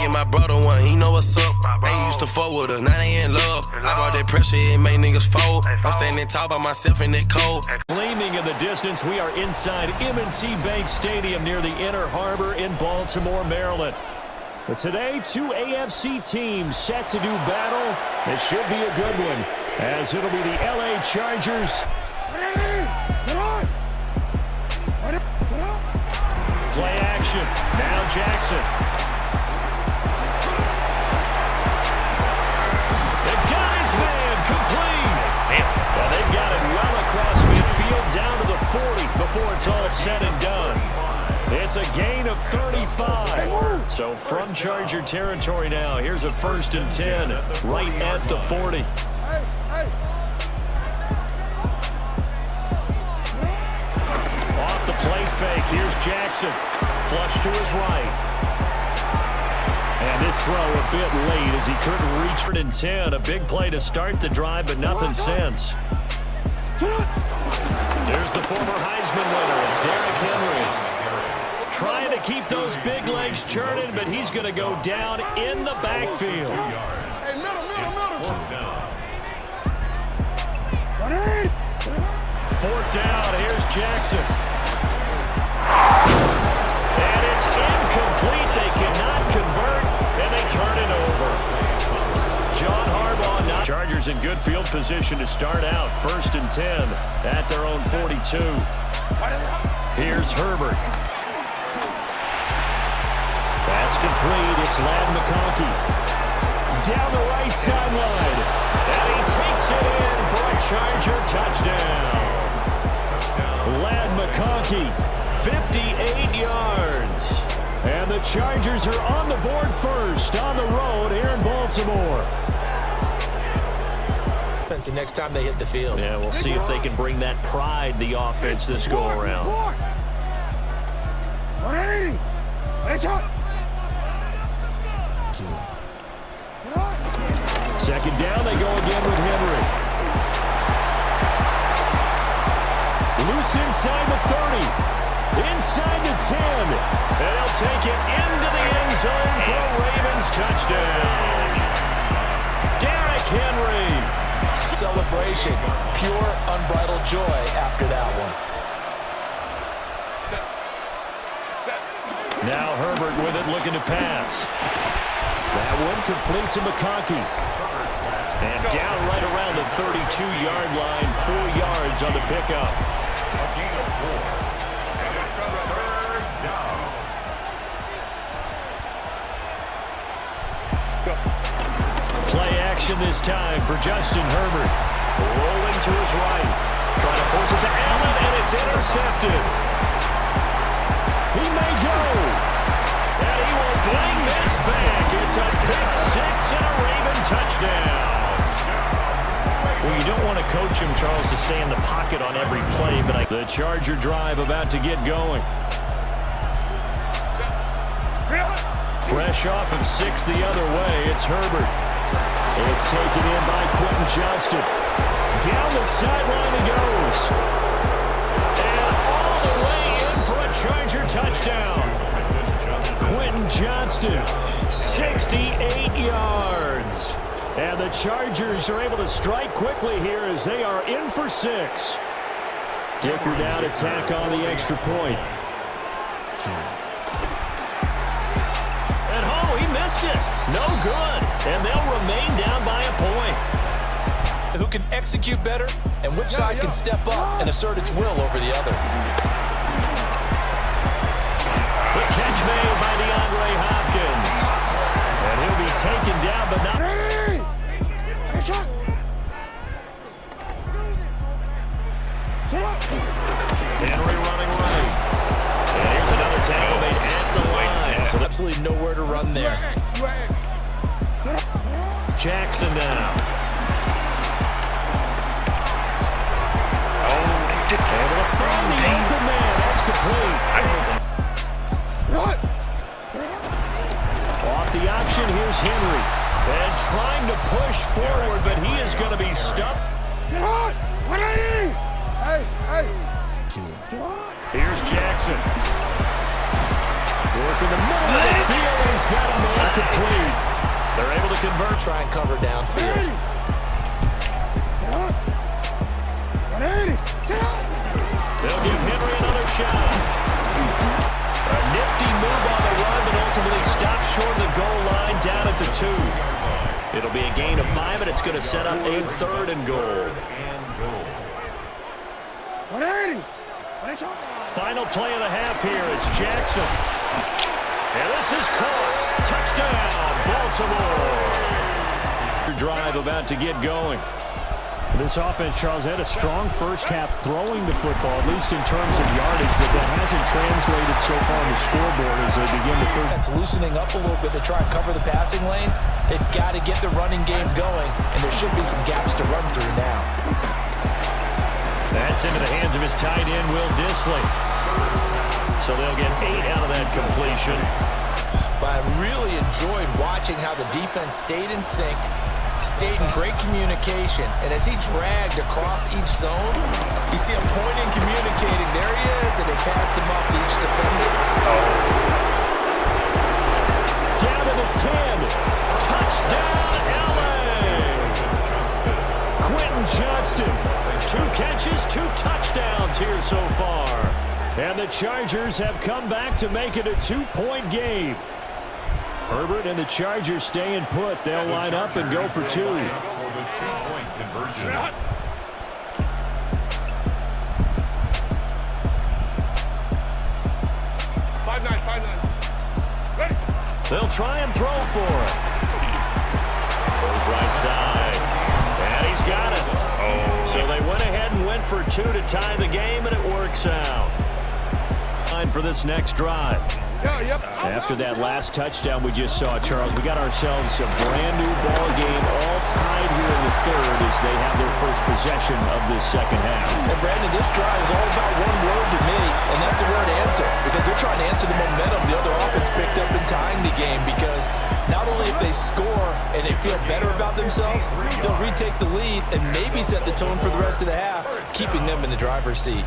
gave my brother one, he know what's up. They used to fuck with us, now they in love. I brought that pressure, it made niggas fold. I'm standing tall by myself in that cold. Gleaming in the distance, we are inside M&T Bank Stadium near the Inner Harbor in Baltimore, Maryland. But today, two AFC teams set to do battle. It should be a good one, as it'll be the LA Chargers. Play action. Now Jackson. They got his man complete. Well, they've got it well across midfield down to the 40 before it's all said and done. It's a gain of 35. So from Charger territory now, here's a 1st and 10 right at the 40. Off the play fake, here's Jackson. Flush to his right. And this throw a bit late as he couldn't reach it in 10. A big play to start the drive, but nothing since. There's the former Heisman winner. It's Derrick Henry. Trying to keep those big legs churning, but he's going to go down in the backfield. Fourth down, here's Jackson. And it's incomplete. They cannot convert, and they turn it over. John Harbaugh now. Chargers in good field position to start out. 1st and 10 at their own 42. Here's Herbert. That's complete. It's Ladd McConkey. Down the right sideline. And he takes it in for a Charger touchdown. Ladd McConkey, 58 yards. And the Chargers are on the board first on the road here in Baltimore. The next time they hit the field. Yeah, we'll see if they can bring that pride, the offense, this go-around. Second down, they go again with Henry. Loose inside the 30. Inside the 10. And he'll take it into the end zone for a Ravens touchdown. Derrick Henry. Celebration. Pure, unbridled joy after that one. Now Herbert with it, looking to pass. That one complete to McConkey. And down right around the 32-yard line, 4 yards on the pickup. Play action this time for Justin Herbert. Rolling to his right. Trying to force it to Allen, and it's intercepted. He may go. And he will bring this back. It's a pick six and a Raven touchdown. Well, you don't want to coach him, Charles, to stay in the pocket on every play, but the Charger drive about to get going. Fresh off of 6 the other way, it's Herbert. It's taken in by Couldnt Johnston. Down the sideline he goes. And all the way in for a Charger touchdown. Couldnt Johnston, 68 yards. And the Chargers are able to strike quickly here as they are in for 6. Dicker now to tack on the extra point. And oh, he missed it. No good. And they'll remain down by a point. Who can execute better and which side can step up and assert its will over the other. The catch made by DeAndre Hopkins. And he'll be taken down, but not... Henry running right. And here's another tackle made at the line. So absolutely nowhere to run there. Jackson now. Able to find the open man. That's complete. Off the option, here's Henry. And trying to push forward, but he is going to be stuffed. Here's Jackson. Working the middle of the field, he's got a man complete. convert. Try and cover downfield. They'll give Henry another shot. A nifty move on the run, but ultimately stops short of the goal line down at the 2. It'll be a gain of 5, and it's going to set up a 3rd and goal. Final play of the half here. It's Jackson. And this is caught. Touchdown, Baltimore. Drive about to get going. This offense, Charles, had a strong first half throwing the football, at least in terms of yardage, but that hasn't translated so far on the scoreboard as they begin the third. That's loosening up a little bit to try and cover the passing lanes. They've got to get the running game going, and there should be some gaps to run through now. That's into the hands of his tight end, Will Dissly. So they'll get 8 out of that completion. But I really enjoyed watching how the defense stayed in sync, stayed in great communication, and as he dragged across each zone, you see him pointing, communicating. There he is, and they passed him up to each defender. Down to the 10. Touchdown, LA! Quentin Johnston. 2 catches, 2 touchdowns here so far. And the Chargers have come back to make it a 2-point game. Herbert and the Chargers staying put. They'll line up and go for 2. 5-9, 5-9. Ready? They'll try and throw for it. Goes right side. And he's got it. So they went ahead and went for 2 to tie the game, and it works out. Time for this next drive. After that last touchdown we just saw, Charles, we got ourselves a brand-new ball game all tied here in the 3rd as they have their first possession of this second half. And, Brandon, this drive is all about one word to me, and that's the word answer, because they're trying to answer the momentum the other offense picked up in tying the game, because not only if they score and they feel better about themselves, they'll retake the lead and maybe set the tone for the rest of the half, keeping them in the driver's seat.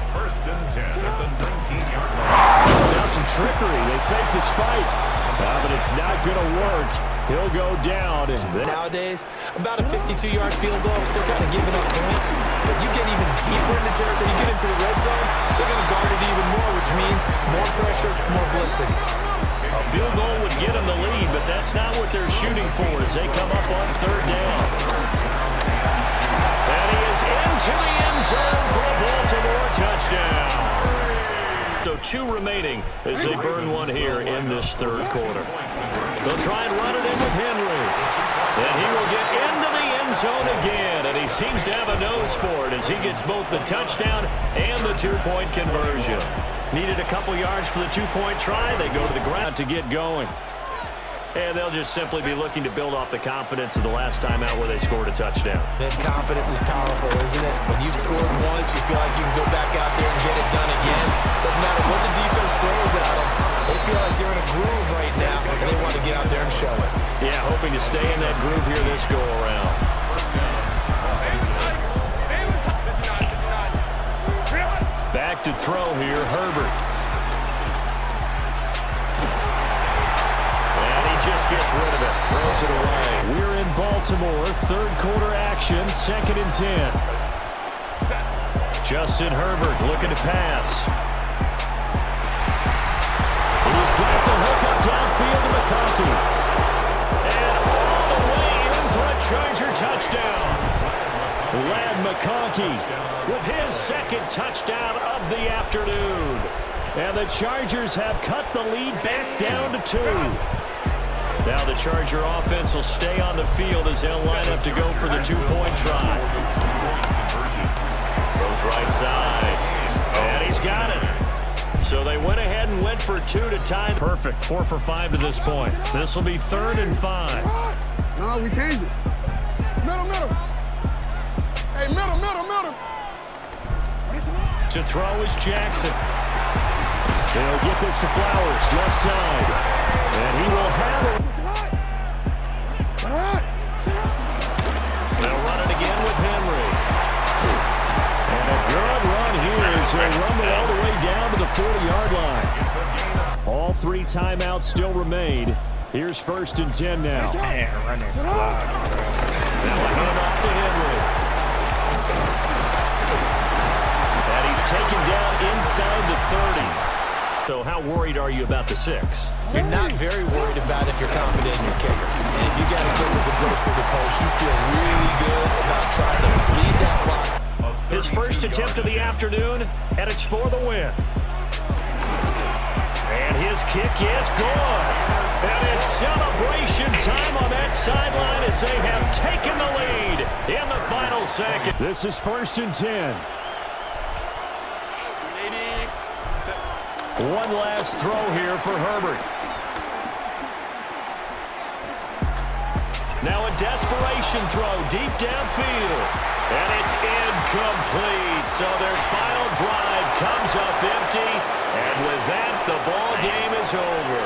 1st and 10 at the 19-yard line. Now some trickery. They fake the spike. But it's not going to work. He'll go down. Nowadays, about a 52-yard field goal, they're kind of giving up points. But you get even deeper in the territory, you get into the red zone, they're going to guard it even more, which means more pressure, more blitzing. A field goal would get them the lead, but that's not what they're shooting for as they come up on 3rd down. And he is into the end zone for a Baltimore touchdown. So 2 remaining as they burn 1 here in this 3rd quarter. They'll try and run it in with Henry. And he will get into the end zone again. And he seems to have a nose for it as he gets both the touchdown and the 2-point conversion. Needed a couple yards for the 2-point try. They go to the ground to get going. And they'll just simply be looking to build off the confidence of the last time out where they scored a touchdown. That confidence is powerful, isn't it? When you've scored once, you feel like you can go back out there and get it done again. Doesn't matter what the defense throws at them. They feel like they're in a groove right now, and they want to get out there and show it. Yeah, hoping to stay in that groove here this go-around. Back to throw here, Herbert. Just gets rid of it, throws it away. We're in Baltimore, 3rd quarter action, 2nd and 10. Justin Herbert looking to pass. And he's got the hook up downfield to McConkey. And all the way in for a Charger touchdown. Lad McConkey with his 2nd touchdown of the afternoon. And the Chargers have cut the lead back down to 2. Now the Charger offense will stay on the field as they'll line up to go for the 2-point try. Goes right side. And he's got it. So they went ahead and went for 2 to tie. Perfect. 4 for 5 to this point. This will be 3rd and 5. No, we changed it. Middle. Hey, middle. To throw is Jackson. They'll get this to Flowers, left side. And he will have it. They'll run it again with Henry. And a good run here as he'll run it all the way down to the 40-yard line. All 3 timeouts still remain. Here's 1st and 10 now. Man, running clock, bro. Now a handoff to Henry. And he's taken down inside the 30. So how worried are you about the 6? You're not very worried about if you're confident in your kicker. And if you got a kicker that broke through the post, you feel really good about trying to bleed that clock. His first attempt of the afternoon, and it's for the win. And his kick is good. And it's celebration time on that sideline as they have taken the lead in the final second. This is 1st and 10. One last throw here for Herbert. Now a desperation throw deep downfield. And it's incomplete. So their final drive comes up empty. And with that, the ball game is over.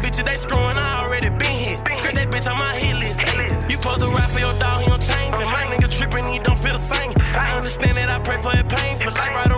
Bitches, they screwing, I already been here. Scratch that bitch on my hit list. Ay, you supposed to ride for your dog, he don't change. And my nigga tripping, he don't feel the same. I understand that I pray for it painful. Like right